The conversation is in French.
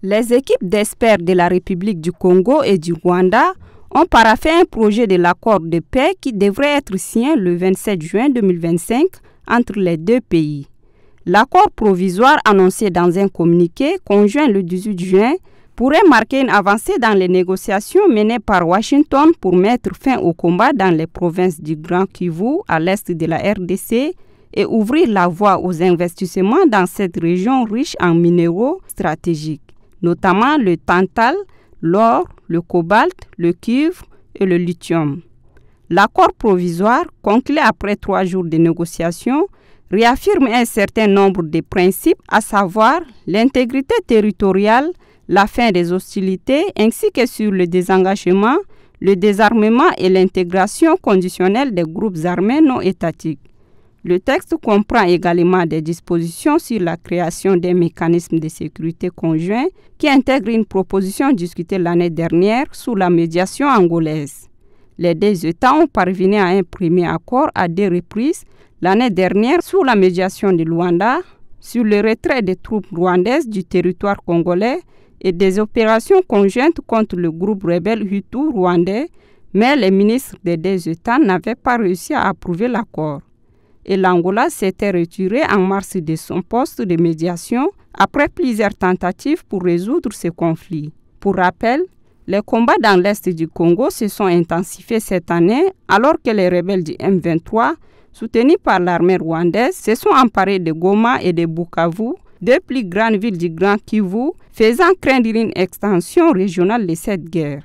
Les équipes d'experts de la République du Congo et du Rwanda ont paraphé un projet de l'accord de paix qui devrait être signé le 27 juin 2025 entre les deux pays. L'accord provisoire annoncé dans un communiqué conjoint le 18 juin pourrait marquer une avancée dans les négociations menées par Washington pour mettre fin au combat dans les provinces du Grand Kivu à l'est de la RDC et ouvrir la voie aux investissements dans cette région riche en minéraux stratégiques, notamment le tantal, l'or, le cobalt, le cuivre et le lithium. L'accord provisoire, conclu après 3 jours de négociations, réaffirme un certain nombre de principes, à savoir l'intégrité territoriale, la fin des hostilités, ainsi que sur le désengagement, le désarmement et l'intégration conditionnelle des groupes armés non étatiques. Le texte comprend également des dispositions sur la création d'un mécanisme de sécurité conjoint qui intègre une proposition discutée l'année dernière sous la médiation angolaise. Les deux États ont parvenu à un premier accord à 2 reprises, l'année dernière sous la médiation de Luanda, sur le retrait des troupes rwandaises du territoire congolais et des opérations conjointes contre le groupe rebelle Hutu rwandais, mais les ministres des 2 États n'avaient pas réussi à approuver l'accord. Et l'Angola s'était retiré en mars de son poste de médiation après plusieurs tentatives pour résoudre ce conflit. Pour rappel, les combats dans l'est du Congo se sont intensifiés cette année alors que les rebelles du M23, soutenus par l'armée rwandaise, se sont emparés de Goma et de Bukavu, 2 plus grandes villes du Grand Kivu, faisant craindre une extension régionale de cette guerre.